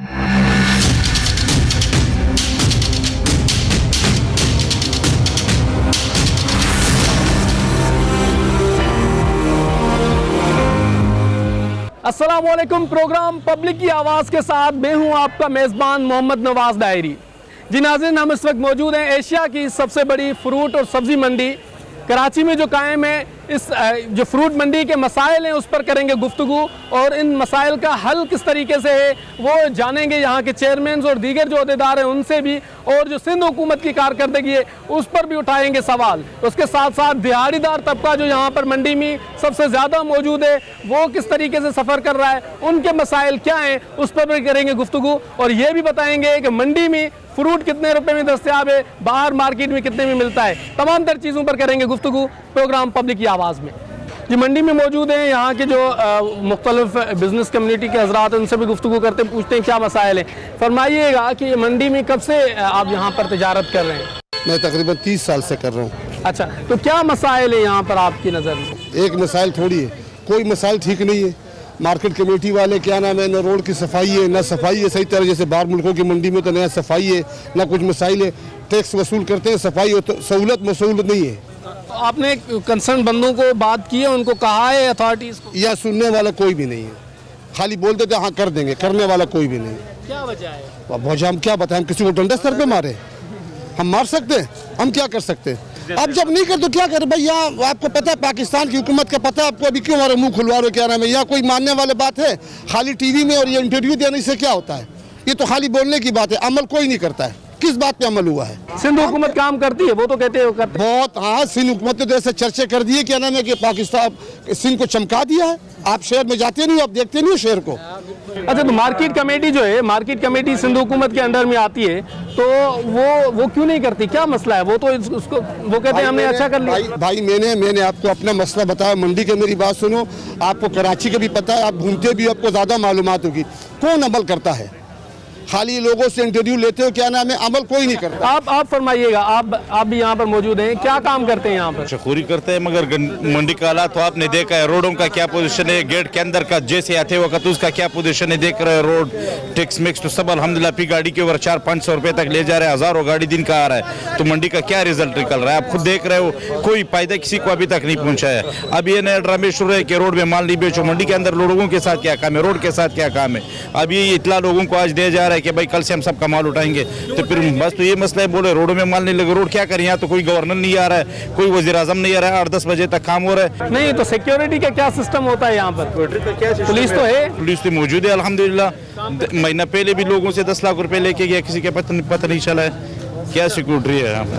अस्सलामुअलैकुम। Programme public की आवाज़ के साथ मैं हूं आपका मेज़बान मोहम्मद नवाज़ डायरी। जी नाज़रीन, हम इस वक्त मौजूद हैं एशिया की सबसे बड़ी फ्रूट और सब्ज़ी मंडी कराची में जो कायम है। इस जो फ्रूट मंडी के मसाइल हैं उस पर करेंगे गुफ्तगू और इन मसाइल का हल किस तरीके से है वो जानेंगे यहाँ के चेयरमैन और दीगर जो अहदेदार हैं उनसे भी, और जो सिंध हुकूमत की कारकर्दगी है उस पर भी उठाएंगे सवाल। उसके साथ साथ दिहाड़ीदार तबका जो यहाँ पर मंडी में सबसे ज़्यादा मौजूद है वो किस तरीके से सफ़र कर रहा है, उनके मसाइल क्या हैं उस पर भी करेंगे गुफ्तगू। और ये भी बताएंगे कि मंडी में फ्रूट कितने रुपए में दस्तयाब है, बाहर मार्केट में कितने में मिलता है। तमाम तर चीज़ों पर करेंगे गुफ्तगू प्रोग्राम पब्लिक की आवाज़ में। जी मंडी में मौजूद हैं यहाँ के जो मुख्तलिफ बिज़नेस कम्युनिटी के हज़रात हैं, उनसे भी गुफ्तगू करते पूछते हैं क्या मसाइल हैं। फरमाइएगा कि मंडी में कब से आप यहाँ पर तिजारत कर रहे हैं? मैं तकरीबन 30 साल से कर रहा हूँ। अच्छा, तो क्या मसाइल है यहाँ पर आपकी नज़र में? एक मसाइल थोड़ी है, कोई मसाइल ठीक नहीं है। मार्केट कमेटी वाले क्या नाम है, न रोड की सफाई है, न सफाई है सही तरह, जैसे बाहर मुल्कों की मंडी में तो नया सफाई है, न कुछ मसाइल है। टैक्स वसूल करते हैं, सफाई हो तो सहूलत नहीं है। तो आपने कंसर्न बंदों को बात की है, उनको कहा है अथॉरिटीज़ को? या सुनने वाला कोई भी नहीं है, खाली बोलते थे हाँ कर देंगे, करने वाला कोई भी नहीं। क्या वजह है? अब वजह हम क्या बताएं, हम किसी को डंडे सर पे मारे? हम मार सकते हैं? हम क्या कर सकते हैं? अब जब नहीं कर तो क्या करे भाई। यहाँ आपको पता है पाकिस्तान की हुकूमत का पता है आपको, अभी क्यों हमारे मुंह खुलवा रहे हो? क्या नाम है, यहाँ कोई मानने वाली बात है? खाली टीवी में और ये इंटरव्यू देने से क्या होता है? ये तो खाली बोलने की बात है, अमल कोई नहीं करता है। किस बात पे अमल हुआ है? सिंध हुकूमत काम करती है, वो तो कहते हैं करते बहुत। हाँ, सिंध हुकूमत ने तो ऐसे चर्चे कर दिए, क्या नाम है कि पाकिस्तान सिंध को चमका दिया है। आप शहर में जाते नहीं, आप देखते नहीं हो शहर को। अच्छा, तो मार्केट कमेटी जो है, मार्केट कमेटी सिंध हुकूमत के अंडर में आती है, तो वो क्यों नहीं करती? क्या मसला है? वो तो उसको वो कहते हैं हमने अच्छा कर लिया। भाई मैंने आपको अपना मसला बताया मंडी के। मेरी बात सुनो, आपको कराची का भी पता है, आप घूमते भी, आपको ज़्यादा मालूमात होगी। कौन अमल करता है? खाली लोगों से इंटरव्यू लेते हो, क्या नाम है, अमल कोई नहीं करता। आप फरमाइएगा, आप भी यहाँ पर मौजूद हैं, क्या काम करते हैं यहाँ पर? चखोरी करते हैं, मगर मंडी का हालात तो आपने देखा है। रोडों का क्या पोजीशन है, गेट के अंदर का जैसे आते वक्त उसका क्या पोजीशन है, देख रहे हैं। रोड टैक्स मिक्स तो सब अल्हम्दुलिल्लाह पी गाड़ी के ऊपर 400-500 रुपए तक ले जा रहे हैं। हज़ारों गाड़ी दिन का आ रहा है, तो मंडी का क्या रिजल्ट निकल रहा है आप खुद देख रहे हो। कोई फायदा किसी को अभी तक नहीं पहुंचा है। अब ये नया ड्रामे शुरू है कि रोड में माल नहीं बेचो। मंडी के अंदर लोगों के साथ क्या काम है, रोड के साथ क्या काम है? अब ये इतला लोगों को आज दिया जा रहा है कि भाई कल से हम सबका माल उठाएंगे, तो फिर बस तो ये मसला है, बोले रोडों में माल नहीं लगे। रोड क्या करें? यहाँ तो कोई गवर्नर नहीं आ रहा है, कोई वजीर आजम नहीं आ रहा है। 8-10 बजे तक काम हो रहा है। नहीं तो सिक्योरिटी का क्या सिस्टम होता है यहाँ पर? पुलिस तो है, पुलिस तो मौजूद है अल्हम्दुलिल्लाह। महीना पहले भी लोगों से 10 लाख रुपए लेके गया, किसी के पता नहीं चला है। क्या सिक्योरिटी है यहाँ पर?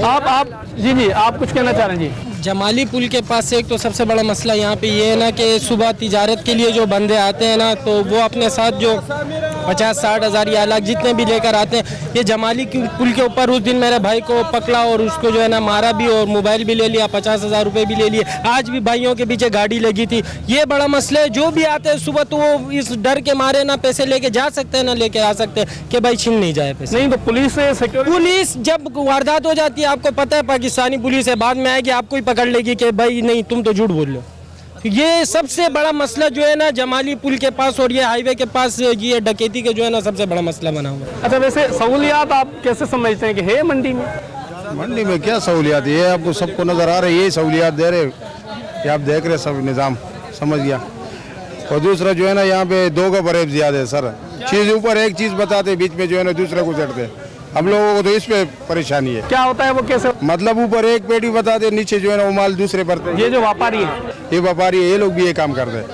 आप जी आप कुछ कहना चाह रहे हैं? जी, जमाली पुल के पास से एक तो सबसे बड़ा मसला यहाँ पे ये है ना कि सुबह तिजारत के लिए जो बंदे आते हैं ना, तो वो अपने साथ जो 50-60 हज़ार या लाख जितने भी लेकर आते हैं, ये जमाली पुल के ऊपर उस दिन मेरे भाई को पकड़ा और उसको जो है ना मारा भी और मोबाइल भी ले लिया, 50,000 रुपये भी ले लिए। आज भी भाइयों के पीछे गाड़ी लगी थी। ये बड़ा मसला है। जो भी आते हैं सुबह तो वो इस डर के मारे ना पैसे लेके जा सकते हैं ना लेके आ सकते हैं कि भाई छीन नहीं जाए पैसे। नहीं तो पुलिस जब वारदात हो जाती है, आपको पता है पाकिस्तानी पुलिस है, बाद में आएगी आपको ही पकड़ लेगी कि भाई नहीं तुम तो झूठ बोल रहे हो। ये सबसे बड़ा मसला जो है ना जमाली पुल के पास और ये हाईवे के पास, ये डकैती के जो है ना सबसे बड़ा मसला बना हुआ है। अच्छा, वैसे सहूलियात आप कैसे समझते हैं कि है मंडी में? मंडी में क्या सहूलियात है? आपको सबको नज़र आ रही है, ये सहूलियात दे रहे, ये आप देख रहे सब निज़ाम, समझ गया। और दूसरा जो है ना यहाँ पे दो का बरेब ज़्यादा है सर। चीज़ ऊपर एक चीज़ बताते, बीच में जो है ना दूसरे को चढ़ते। हम लोगों को तो इस पे परेशानी है। क्या होता है वो कैसे? मतलब ऊपर एक पेटी बताते, नीचे जो है ना वो माल दूसरे पर। ये जो व्यापारी है, ये व्यापारी है, ये लोग भी ये काम करते हैं,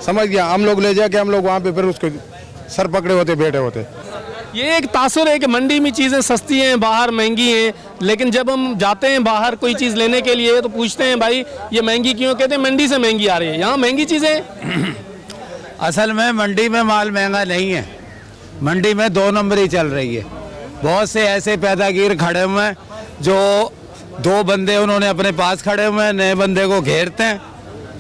समझ गया। हम लोग ले जाके हम लोग वहाँ पे फिर उसको सर पकड़े होते, बैठे होते। ये एक तासुर है कि मंडी में चीज़ें सस्ती हैं, बाहर महंगी हैं, लेकिन जब हम जाते हैं बाहर कोई चीज़ लेने के लिए तो पूछते हैं भाई ये महंगी क्यों? कहते हैं मंडी से महंगी आ रही है। यहाँ महंगी चीज़ें असल में मंडी में माल महंगा नहीं है, मंडी में 2 नंबर ही चल रही है। बहुत से ऐसे पैदागीर खड़े हुए हैं जो 2 बंदे उन्होंने अपने पास खड़े हुए हैं, नए बंदे को घेरते हैं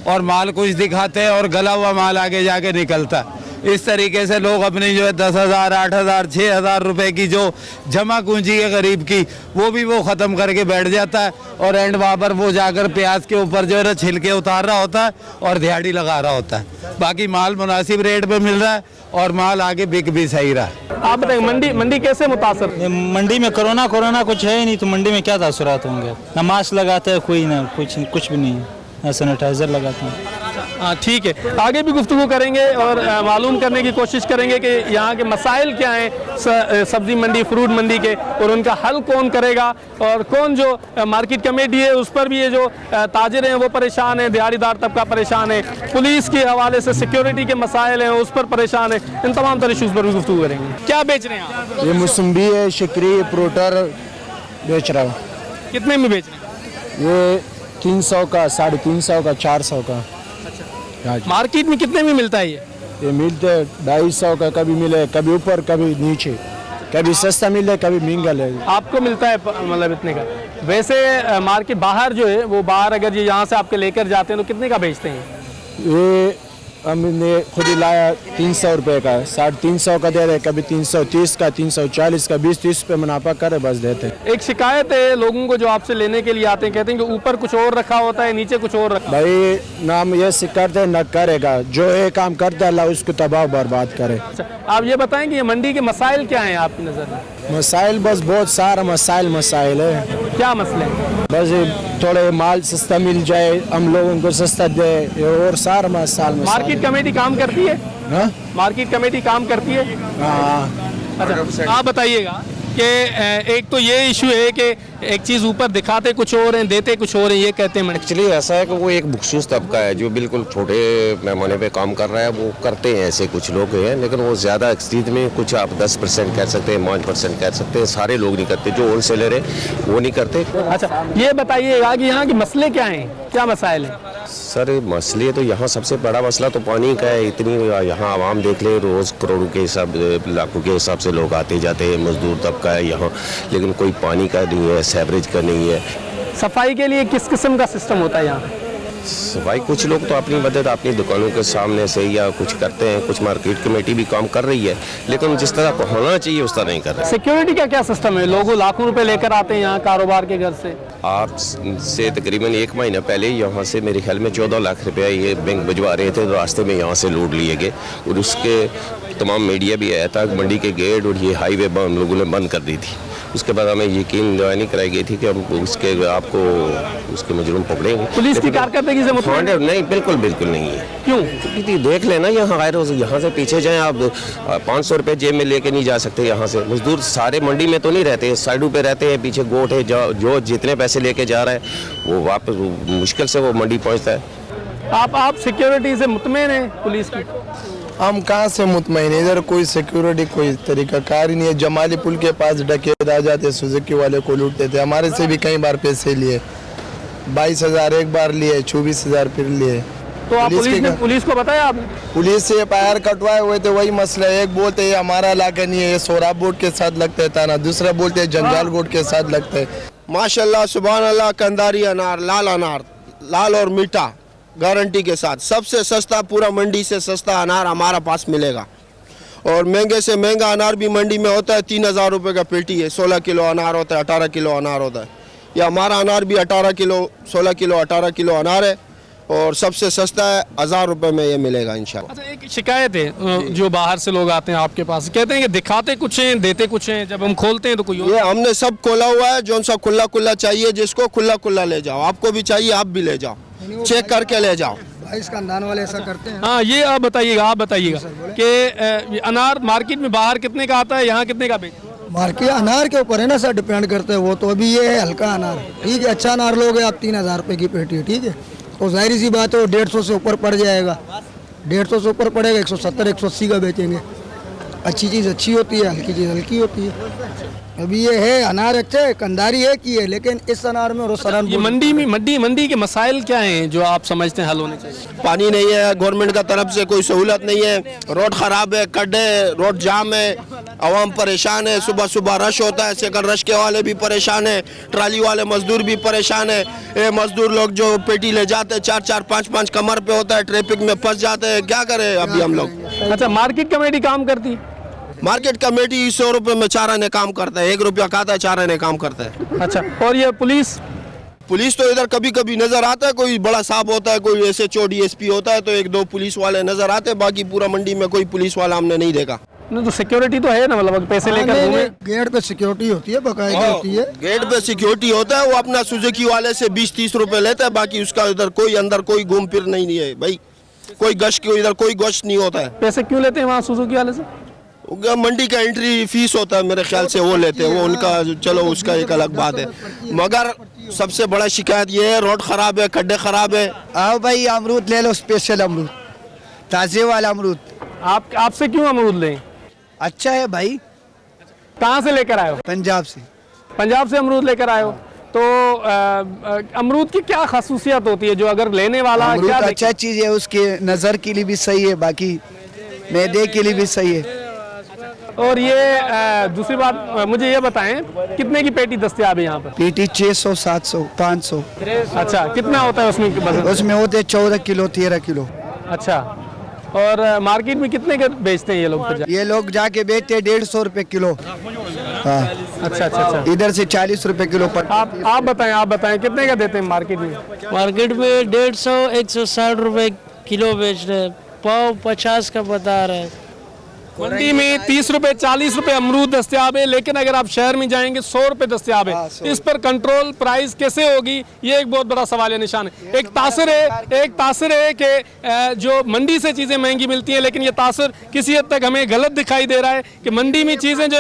और माल कुछ दिखाते हैं और गला हुआ माल आगे जाके निकलता है। इस तरीके से लोग अपनी जो है 10,000, 8,000, 6,000 रुपए की जो जमा पूंजी है गरीब की, वो ख़त्म करके बैठ जाता है और एंड वहाँ पर वो जाकर प्याज के ऊपर जो है ना छिलके उतार रहा होता है और दिहाड़ी लगा रहा होता है। बाकी माल मुनासिब रेट पे मिल रहा है और माल आगे बिक भी सही रहा है। आप बताइए मंडी कैसे मुतासर? मंडी में कोरोना कुछ है ही नहीं, तो मंडी में क्या तासुरात होंगे? ना मास्क लगाता है कोई, ना कुछ भी नहीं है, ना सैनिटाइजर लगाते हैं। हाँ ठीक है, आगे भी गुफ्तगू करेंगे और मालूम करने की कोशिश करेंगे कि यहाँ के मसाइल क्या हैं सब्जी मंडी, फ्रूट मंडी के, और उनका हल कौन करेगा, और कौन जो मार्केट कमेटी है उस पर भी ये जो ताजिर हैं वो परेशान हैं, दिहाड़ीदार तबका परेशान है, पुलिस के हवाले से सिक्योरिटी के मसाइल हैं उस पर परेशान है। इन तमाम तरह इशूज़ पर भी गुफ्तगू करेंगे। क्या बेच रहे हैं आप? ये मौसम्बी है, शिकरी, फ्रूटर बेच रहा हूँ। कितने में बेच रहे हैं? ये 300 का, 350 का, 400 का। मार्केट में कितने में मिलता है ये मिलते 250 का, कभी मिले कभी ऊपर कभी नीचे, कभी सस्ता मिले कभी महंगा ले। आपको मिलता है मतलब इतने का? वैसे मार्केट बाहर जो है वो बाहर अगर ये यहाँ से आपके लेकर जाते हैं तो कितने का बेचते हैं? ये हमने खुद ही लाया 300 रुपये का, 350 का दे रहे, कभी 330 का, 340 का, 20-30 पे मुनाफा करे बस देते हैं। एक शिकायत है लोगों को जो आपसे लेने के लिए आते हैं, कहते हैं कि ऊपर कुछ और रखा होता है, नीचे कुछ और रखा। भाई नाम ये करते हैं न करेगा, जो ये काम करता है अल्लाह उसको तबाह बर्बाद करे। अच्छा, आप ये बताएं कि ये मंडी के मसाइल क्या हैं आपकी नज़र में? मसाइल बस बहुत सारा मसाइल है। क्या मसले हैं? बस थोड़े माल सस्ता मिल जाए, हम लोगों को सस्ता दे, और सारा मसाइल। मार्केट कमेटी काम करती है? हाँ? मार्केट कमेटी काम करती है? हाँ। अच्छा, आप बताइएगा कि एक तो ये इशू है कि एक चीज़ ऊपर दिखाते कुछ और हैं, देते कुछ और हैं, ये कहते हैं। एक्चुअली ऐसा है कि वो एक मखसूस तबका है जो बिल्कुल छोटे पैमाने पे काम कर रहा है, वो करते हैं ऐसे कुछ लोग हैं, लेकिन वो ज़्यादा एक्सटीज में कुछ आप 10% कह सकते हैं, 5% कह सकते हैं, सारे लोग नहीं करते, जो होलसेलर है वो नहीं करते। अच्छा, ये बताइएगा कि यहाँ के मसले क्या हैं, क्या मसाइल हैं? सर मसले तो यहाँ सबसे बड़ा मसला तो पानी का है। इतनी यहाँ आवाम देख ले, रोज़ करोड़ों के हिसाब, लाखों के हिसाब से लोग आते जाते हैं, मजदूर तबका है यहाँ, लेकिन कोई पानी का नहीं है, सेवरेज का नहीं है। सफाई के लिए किस किस्म का सिस्टम होता है यहाँ? भाई कुछ लोग तो अपनी मदद अपनी दुकानों के सामने से या कुछ करते हैं, कुछ मार्केट कमेटी भी काम कर रही है, लेकिन जिस तरह को होना चाहिए उस तरह नहीं कर रहे। सिक्योरिटी का क्या सिस्टम है? लोग लाखों रुपए लेकर आते हैं यहाँ कारोबार के घर से। आप से तकरीबन 1 महीना पहले यहाँ से मेरे ख्याल में 14 लाख रुपया ये बैंक भिजवा रहे थे, तो रास्ते में यहाँ से लूट लिए गए, और उसके तमाम मीडिया भी आया था, मंडी के गेट और ये हाईवे हम लोगों ने बंद कर दी थी। उसके बाद हमें यकीन दवानी कराई गई थी कि हम आपको उसके मुजरिम पकड़ेंगे। पुलिस की कारकर्दगी से मुतमईन नहीं, बिल्कुल नहीं है। क्यों? क्योंकि देख लेना यहाँ यहाँ से पीछे जाएं आप, 500 रुपये जेब में लेके नहीं जा सकते यहाँ से। मजदूर सारे मंडी में तो नहीं रहते, साइडों पे रहते हैं, पीछे गोट है, जो जितने पैसे लेके जा रहा है वो वापस मुश्किल से वो मंडी पहुँचता है। आप सिक्योरिटी से मुतमईन हैं पुलिस की? हम कहाँ से मुतमईन, इधर कोई सिक्योरिटी कोई तरीका कार ही नहीं है। जमाली पुल के पास डकैत आ जाते, सुजुकी वाले को लूटते थे, हमारे से भी कई बार पैसे लिए, 22,000 एक बार लिए, 24,000 फिर लिए। तो आप पुलिस को बताया आपने? पुलिस से FIR कटवाए हुए थे, वही मसला है। एक बोलते हैं हमारा इलाका नहीं है, ये सोराब बोर्ड के साथ लगता है ताना, दूसरा बोलते हैं जंजाल बोर्ड के साथ लगता है। माशाल्लाह सुभान अल्लाह, कंदारी अनार, लाल और मीठा गारंटी के साथ, सबसे सस्ता पूरा मंडी से सस्ता अनार हमारा पास मिलेगा। और महंगे से महंगा अनार भी मंडी में होता है, 3,000 रुपये का पेटी है, 16 किलो अनार होता है, 18 किलो अनार होता है। या हमारा अनार भी 18 किलो, 16 किलो, 18 किलो अनार है, और सबसे सस्ता है, 1,000 रुपये में ये मिलेगा इंशाल्लाह। अच्छा, एक शिकायत है जो बाहर से लोग आते हैं आपके पास, कहते हैं कि दिखाते कुछ हैं, देते कुछ हैं, जब हम खोलते हैं तो कोई और। ये हमने सब खोला हुआ है, जो सा खुला चाहिए जिसको खुला ले जाओ, आपको भी चाहिए आप भी ले जाओ, चेक करके ले जाओ। इस खानदान वाले ऐसा करते हैं। हाँ, ये आप बताइएगा कि अनार मार्केट में बाहर कितने का आता है, यहाँ कितने का बेचते हैं? मार्केट अनार के ऊपर है ना सर, डिपेंड करते हैं वो तो। अभी ये है हल्का अनार, ठीक है, अच्छा अनार लोगे आप 3,000 रुपये की पेटी है, ठीक है, तो जाहिर सी बात है वो 150 से ऊपर पड़ जाएगा, 150 से ऊपर पड़ेगा, 170, 180 का बेचेंगे। अच्छी चीज़ अच्छी होती है, हल्की चीज़ हल्की होती है। अभी ये है अनार अच्छा है, कंदारी एक ही है, लेकिन इस अनार में और ये मंडी के मसाइल क्या हैं जो आप समझते हैं हल होने चाहिए? पानी नहीं है, गवर्नमेंट का तरफ से कोई सहूलत नहीं है, रोड ख़राब है, गड्ढे, रोड जाम है, आवाम परेशान है, सुबह सुबह रश होता है, सेकंड रश के वाले भी परेशान है, ट्राली वाले मजदूर भी परेशान है। ये मजदूर लोग जो पेटी ले जाते हैं 4-4 5-5 कमर पे होता है, ट्रैफिक में फंस जाते हैं, क्या करें अभी हम लोग। अच्छा, मार्केट कमेटी काम करती? मार्केट कमेटी 100 रुपये में 4 आने काम करता है, 1 रुपया खाता है, 4 आने काम करता है। अच्छा, और ये पुलिस? पुलिस तो इधर कभी कभी नजर आता है, कोई बड़ा साहब होता है, कोई SHO DSP होता है तो 1-2 पुलिस वाले नजर आते हैं, बाकी पूरा मंडी में कोई पुलिस वाला हमने नहीं देखा। नहीं तो सिक्योरिटी तो है ना, मतलब पैसे लेकर घूमे? गेट पे सिक्योरिटी होती है, बकायदा होती है। गेट पे सिक्योरिटी होता है, वो अपना सुजुकी वाले से 20-30 रुपए लेता है, बाकी उसका इधर कोई अंदर कोई घूम फिर नहीं है भाई, कोई गश्त की इधर कोई गश्त नहीं होता है। पैसे क्यों लेते हैं वहाँ सुजुकी वाले से? मंडी का एंट्री फीस होता है मेरे ख्याल से, वो लेते हैं, वो उनका चलो उसका एक अलग बात है। मगर सबसे बड़ा शिकायत ये है, रोड खराब है, खड्डे खराब है। आओ भाई अमरूद ले लो, स्पेशल अमरूद, ताजे वाला अमरूद। आपसे क्यों अमरूद लें? अच्छा है भाई। कहाँ से लेकर आए हो? पंजाब से। पंजाब से अमरूद लेकर आए हो, तो अमरूद की क्या खासूसियत होती है जो अगर लेने वाला अमरूद क्या अच्छा चीज़ है, उसके नज़र के लिए भी सही है, बाकी मैदे के लिए भी सही है। और ये दूसरी बात मुझे ये बताएं, कितने की पेटी दस्तयाब है यहाँ पर? पेटी 600, 700, 500। अच्छा, कितना होता है उसमें वजन? उसमें होते हैं 14 किलो, 13 किलो। अच्छा, और मार्केट में कितने के बेचते हैं ये लोग? ये लोग जाके बेचते हैं 150 रुपए किलो। हाँ। अच्छा अच्छा अच्छा, इधर से 40 रुपए किलो पर। आप बताएं कितने का देते हैं मार्केट में? मार्केट में 150, 160 रुपए किलो बेच रहे हैं, पाव 50 का बता रहे हैं। मंडी में 30 रुपए 40 रुपए अमरूद दस्तयाब है, लेकिन अगर आप शहर में जाएंगे 100 रुपए दस्तयाब है। इस पर कंट्रोल प्राइस कैसे होगी, ये एक बहुत बड़ा सवाल निशान है। एक तासर है कि जो मंडी से चीज़ें महंगी मिलती हैं, लेकिन ये तासर किसी हद तक हमें गलत दिखाई दे रहा है कि मंडी में चीज़ें जो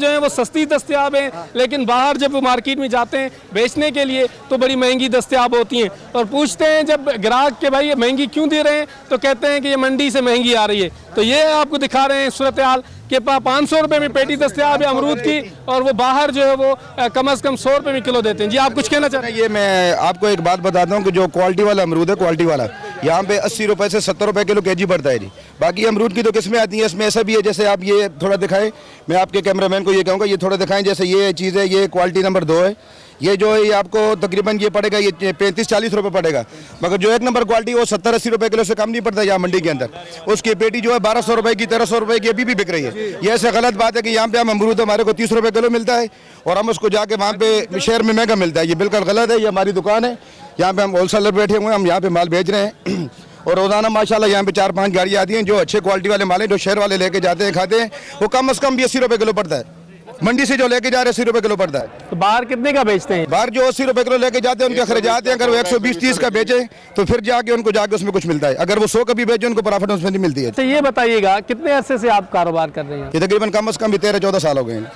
है वो सस्ती दस्तयाब हैं, लेकिन बाहर जब वो मार्केट में जाते हैं बेचने के लिए तो बड़ी महंगी दस्तयाब होती हैं। और पूछते हैं जब ग्राहक के भाई ये महंगी क्यों दे रहे हैं, तो कहते हैं कि ये मंडी से महंगी आ रही है। तो ये आपको दिखा रहे हैं सूरत हाल के 500 रुपए में पेटी दस्तयाब है अमरूद की, और वो बाहर जो है वो कम से कम 100 रुपए में किलो देते हैं। जी, आप कुछ कहना चाहते हैं? ये मैं आपको एक बात बताता हूँ कि जो क्वालिटी वाला अमरूद है, क्वालिटी वाला यहाँ पे 80 रुपए से 70 रुपए किलो केजी पड़ता है जी। बाकी अमरूद की तो किस्में आती हैं, इसमें ऐसा भी है, जैसे आप ये थोड़ा दिखाएं, मैं आपके कैमरामैन को ये कहूँगा ये थोड़ा दिखाएं, जैसे ये चीज़ है, ये क्वालिटी नंबर 2 है, ये जो है ये आपको तकरीबन ये पड़ेगा, ये 35-40 रुपए पड़ेगा। मगर जो 1 नंबर क्वालिटी वो 70-80 रुपए किलो से कम नहीं पड़ता यहाँ मंडी के अंदर। उसकी पेटी जो है 1200 रुपए की, 1300 रुपए की अभी भी बिक रही है। ये ऐसे गलत बात है कि यहाँ पे हम अमरूद हमारे को 30 रुपए किलो मिलता है और हम उसको जाके वहाँ पे शहर में महंगा मिलता है। ये बिल्कुल गलत है। ये हमारी दुकान है, यहाँ पे हम होलसेलर बैठे हुए हैं, हम यहाँ पे माल बेच रहे हैं और रोजाना माशाल्लाह यहाँ पे 4-5 गाड़ियाँ आती हैं जो अच्छे क्वालिटी वाले माल हैं, जो शहर वाले लेके जाते हैं खाते हैं, वो कम से कम भी 80 रुपए किलो पड़ता है। मंडी से जो लेके जा रहे हैं 80 रुपए किलो पड़ता है। तो बाहर कितने का बेचते हैं? बाहर जो 80 रुपए किलो लेके जाते हैं उनके खर्चाते हैं, अगर वो 120-30 का बेचे तो फिर जाके उनको जाके उसमें कुछ मिलता है, अगर वो 100 का भी बेचे उनको प्रॉफिट उसमें नहीं मिलती है। तो ये बताइएगा कितने अरसे से आप कारोबार कर रहे हैं? ये तकरीबन कम से कम भी 13-14 साल हो गए हैं।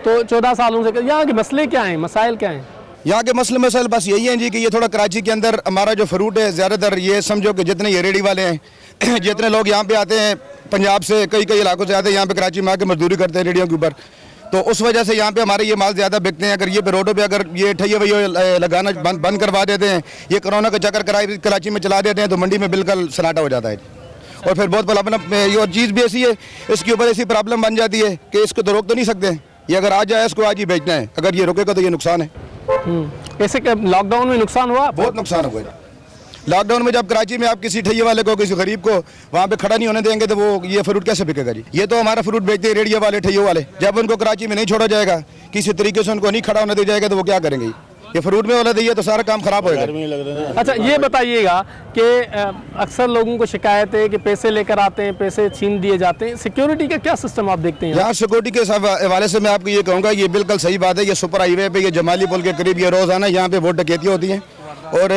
तो 14 सालों से यहाँ के मसले क्या हैं, मसाइल क्या हैं? यहाँ के मसले मसाइल बस यही हैं जी कि ये थोड़ा कराची के अंदर हमारा जो फ्रूट है ज़्यादातर ये समझो कि जितने ये रेडी वाले हैं जितने लोग यहाँ पे आते हैं पंजाब से कई इलाकों से आते हैं यहाँ पे कराची में आके मजदूरी करते हैं रेडियो के ऊपर, तो उस वजह से यहाँ पे हमारे ये माल ज़्यादा बिकते हैं। अगर ये पे रोडों पे अगर ये ठैये वैये लगाना बंद करवा देते हैं, ये कोरोना का चक्कर कराची में चला देते हैं, तो मंडी में बिल्कुल सन्नाटा हो जाता है। और फिर बहुत प्रॉब्लम, और चीज़ भी ऐसी है, इसके ऊपर ऐसी प्रॉब्लम बन जाती है कि इसको तो रोक तो नहीं सकते, ये अगर आ जाए इसको आज ही बेचना है, अगर ये रुकेगा तो ये नुकसान है। ऐसे लॉकडाउन में नुकसान हुआ? बहुत नुकसान हुआ। लॉकडाउन में जब कराची में आप किसी ठैये वाले को, किसी गरीब को वहाँ पे खड़ा नहीं होने देंगे तो वो ये फ्रूट कैसे बिकेगा जी? ये तो हमारा फ्रूट बेचते हैं रेडियो वाले, ठैये वाले, जब उनको कराची में नहीं छोड़ा जाएगा, किसी तरीके से उनको नहीं खड़ा होने दिया जाएगा, तो वो क्या करेंगे? ये फ्रूट में वाला दिया तो सारा काम खराब होगा। अच्छा, ये बताइएगा कि अक्सर लोगों को शिकायत है कि पैसे लेकर आते हैं, पैसे छीन दिए जाते हैं, सिक्योरिटी का क्या सिस्टम आप देखते हैं? यहाँ सिक्योरिटी के हवाले से मैं आपको ये कहूँगा, ये बिल्कुल सही बात है। ये सुपर हाईवे पे, ये जमाली पुल के करीब ये रोज़ाना यहाँ पे वोट डकैती होती है, और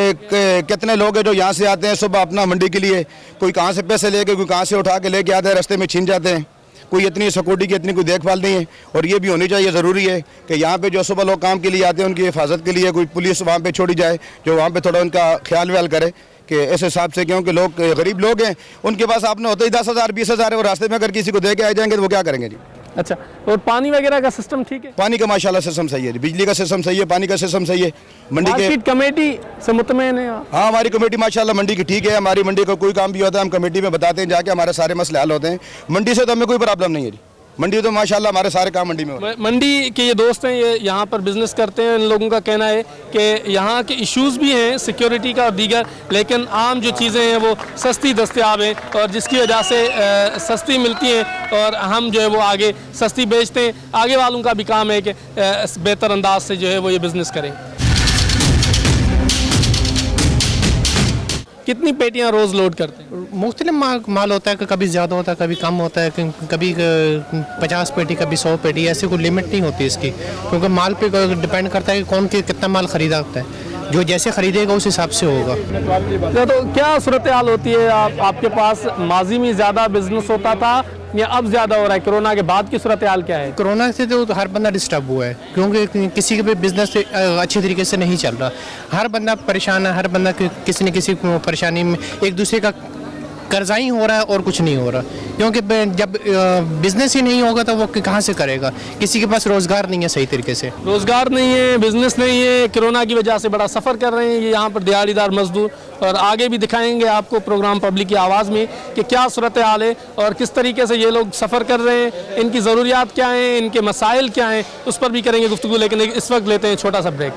कितने लोग हैं जो यहाँ से आते हैं सुबह अपना मंडी के लिए, कोई कहाँ से पैसे लेके, कोई कहाँ से उठा के लेके आते हैं, रास्ते में छीन जाते हैं। कोई इतनी सिक्योरिटी की इतनी कोई देखभाल नहीं है, और ये भी होनी चाहिए, ज़रूरी है कि यहाँ पे जो सुबह लोग काम के लिए आते हैं उनकी हिफाजत के लिए कोई पुलिस वहाँ पे छोड़ी जाए, जो वहाँ पे थोड़ा उनका ख्याल व्याल करे कि ऐसे हिसाब से, क्योंकि लोग गरीब लोग हैं, उनके पास आपने होते ही 10,000 20,000 है, वो रास्ते में अगर किसी को दे के आ जाएंगे तो वो क्या करेंगे जी? अच्छा, और पानी वगैरह का सिस्टम ठीक है? पानी का माशाल्लाह सिस्टम सही है, बिजली का सिस्टम सही है, पानी का सिस्टम सही है। मंडी के मार्केट कमेटी से मुतमईन है आप? हाँ, हमारी कमेटी माशाल्लाह मंडी की ठीक है। हमारी मंडी का कोई काम भी होता है हम कमेटी में बताते हैं जाके, हमारे सारे मसले हल होते हैं। मंडी से तो हमें कोई प्रॉब्लम नहीं है जी, मंडी तो माशाल्लाह हमारे सारे काम मंडी में होते हैं। मंडी के ये दोस्त हैं, ये यहाँ पर बिजनेस करते हैं, इन लोगों का कहना है कि यहाँ के इश्यूज़ भी हैं सिक्योरिटी का और दीगर, लेकिन आम जो चीज़ें हैं वो सस्ती दस्तयाब हैं और जिसकी वजह से सस्ती मिलती हैं और हम जो है वो आगे सस्ती बेचते हैं। आगे वालों का भी काम है कि बेहतर अंदाज से जो है वो ये बिज़नेस करें। कितनी पेटियाँ रोज़ लोड करते हैं? मुख्तलिफ माल होता है, कभी ज़्यादा होता है, कभी कम होता है, कभी 50 पेटी, कभी 100 पेटी, ऐसी कोई लिमिट नहीं होती इसकी, क्योंकि माल पे डिपेंड करता है कि कौन कितना माल ख़रीदा होता है, जो जैसे ख़रीदेगा उस हिसाब से होगा। तो क्या सूरत हाल होती है? आपके पास माजी में ज़्यादा बिजनेस होता था या अब ज़्यादा हो रहा है? कोरोना के बाद की सूरत हाल क्या है? कोरोना से तो हर बंदा डिस्टर्ब हुआ है, क्योंकि किसी के भी बिजनेस अच्छे तरीके से नहीं चल रहा, हर बंदा परेशान है, हर बंदा किसी न किसी परेशानी में, एक दूसरे का कर्जा ही हो रहा है और कुछ नहीं हो रहा, क्योंकि जब बिजनेस ही नहीं होगा तो वो कहाँ से करेगा? किसी के पास रोज़गार नहीं है सही तरीके से, रोज़गार नहीं है, बिजनेस नहीं है, कोरोना की वजह से बड़ा सफ़र कर रहे हैं ये यहाँ पर दिहाड़ीदार मजदूर। और आगे भी दिखाएंगे आपको प्रोग्राम पब्लिक की आवाज़ में कि क्या सूरत हाल है और किस तरीके से ये लोग सफ़र कर रहे हैं, इनकी ज़रूरियात क्या हैं, इनके मसाइल क्या हैं, उस पर भी करेंगे गुफ्तगू। लेकिन इस वक्त लेते हैं छोटा सा ब्रेक।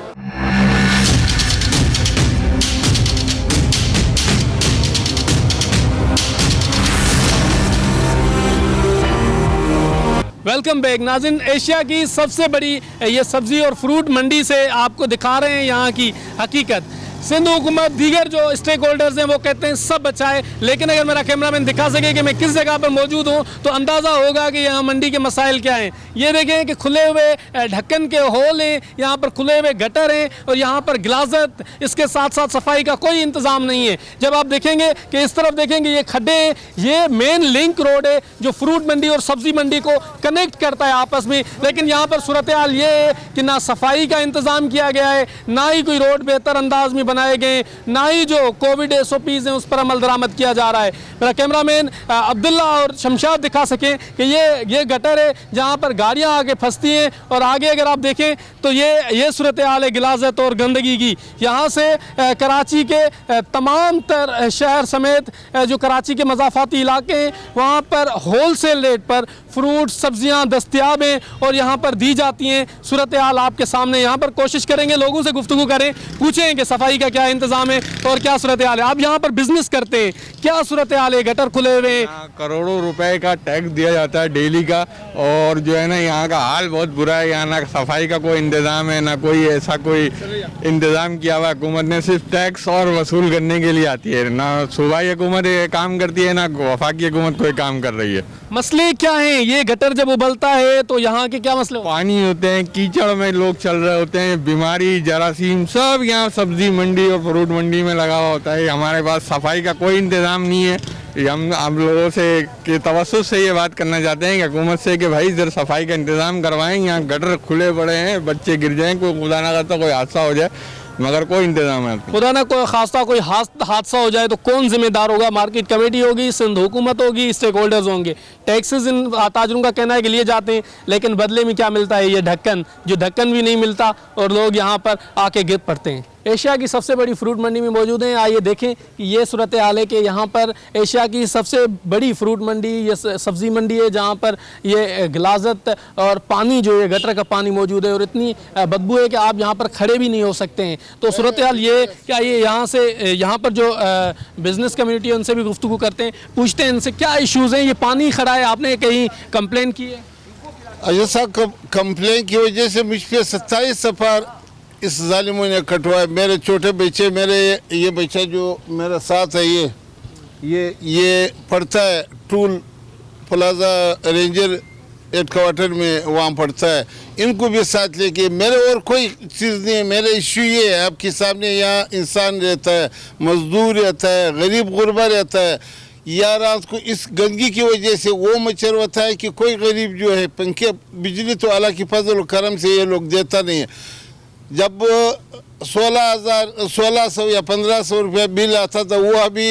वेलकम बैक नाज़रीन, एशिया की सबसे बड़ी ये सब्ज़ी और फ्रूट मंडी से आपको दिखा रहे हैं यहाँ की हकीकत। सिंध हुकूमत दीगर जो स्टेक होल्डर्स हैं वो कहते हैं सब अच्छा है, लेकिन अगर मेरा कैमरामैन दिखा सके कि मैं किस जगह पर मौजूद हूँ तो अंदाज़ा होगा कि यहाँ मंडी के मसाइल क्या हैं। ये देखें कि खुले हुए ढक्कन के होल हैं, यहाँ पर खुले हुए गटर हैं और यहाँ पर गिलाजत, इसके साथ साथ सफाई का कोई इंतज़ाम नहीं है। जब आप देखेंगे कि इस तरफ देखेंगे ये खड्डे हैं, ये मेन लिंक रोड है जो फ्रूट मंडी और सब्ज़ी मंडी को कनेक्ट करता है आपस में, लेकिन यहाँ पर सूरत हाल ये है कि ना सफाई का इंतज़ाम किया गया है, ना ही कोई रोड बेहतर अंदाज में बनाए गए, ना ही जो कोविड SOPs हैं उस पर अमल दरामद किया जा रहा है। मेरा कैमरामैन अब्दुल्ला और शमशाद दिखा सकें कि ये गटर है जहाँ पर गाड़ियाँ आके फंसती हैं और आगे अगर आप देखें तो ये सूरत हाल है गिलाजत और गंदगी की। यहाँ से कराची के तमाम तर शहर समेत जो कराची के मज़ाफ़ाती इलाके हैं वहाँ पर होल सेल रेट पर फ्रूट सब्जियाँ दस्तयाब हैं और यहाँ पर दी जाती हैं। सूरत हाल आपके सामने, यहाँ पर कोशिश करेंगे लोगों से गुफ्तगू करें, पूछें कि सफाई का क्या इंतज़ाम है और क्या सूरत हाल है। आप यहाँ पर बिजनेस करते हैं, क्या सूरत हाल है? गटर खुले हुए हैं, करोड़ों रुपए का टैक्स दिया जाता है डेली का, और जो है ना यहाँ का हाल बहुत बुरा है। यहाँ ना सफाई का कोई इंतज़ाम है, ना कोई ऐसा कोई इंतज़ाम किया हुआ। हुकूमत ने सिर्फ टैक्स और वसूल करने के लिए आती है, ना सूबाई हुकूमत काम करती है, ना वफाकी हुकूमत कोई काम कर रही है। मसले क्या हैं? ये गटर जब उबलता है तो यहाँ के क्या मसले? पानी होते हैं, कीचड़ में लोग चल रहे होते हैं, बीमारी जरासीम सब यहाँ सब्जी मंडी और फ्रूट मंडी में लगा हुआ होता है। हमारे पास सफाई का कोई इंतज़ाम नहीं है। हम आप लोगों से के तवस्सुस से ये बात करना चाहते हैं कि हुकूमत से कि भाई जरा सफाई का इंतज़ाम करवाएं। यहाँ गटर खुले पड़े हैं, बच्चे गिर जाएं, कोई खुदा ना करता कोई हादसा हो जाए, मगर कोई इंतजाम है। खुदा ना कोई खासा कोई हादसा हो जाए तो कौन जिम्मेदार होगा? मार्केट कमेटी होगी, सिंध हुकूमत होगी, स्टेक होल्डर्स होंगे। टैक्सेस इन ताजरों का कहना है कि लिए जाते हैं, लेकिन बदले में क्या मिलता है? ये ढक्कन, जो ढक्कन भी नहीं मिलता और लोग यहाँ पर आके गिर पड़ते हैं। एशिया की सबसे बड़ी फ्रूट मंडी में मौजूद हैं। आइए देखें कि ये सूरत हाल है कि यहाँ पर एशिया की सबसे बड़ी फ्रूट मंडी, ये सब्ज़ी मंडी है जहाँ पर ये गिलाजत और पानी जो है गटर का पानी मौजूद है और इतनी बदबू है कि आप यहाँ पर खड़े भी नहीं हो सकते हैं। तो सूरत हाल ये क्या, ये यहाँ पर जो बिज़नेस कम्युनिटी है उनसे भी गुफ्तगू करते हैं, पूछते हैं इनसे क्या इशूज़ हैं। ये पानी खड़ा है, आपने कहीं कंप्लेन की है? ऐसा कंप्लेन की वजह से मुझ पर 27 सफ़र इस जालिमों ने कटवाए। मेरे छोटे बच्चे, मेरे ये बच्चा जो मेरे साथ है, ये पढ़ता है टूल प्लाजा रेंजर हेडक्वार्टर में, वहाँ पढ़ता है। इनको भी साथ लेके, मेरे और कोई चीज़ नहीं है। मेरा इशू ये है आपके सामने, यहाँ इंसान रहता है, मजदूर रहता है, गरीब गुरबा रहता है। या रात को इस गंदगी की वजह से वो मच्छर होता है कि कोई गरीब जो है पंखे, बिजली तो अल्लाह की फजल करम से ये लोग देता नहीं है। जब 1600 या 1500 रुपया बिल आता था, वो अभी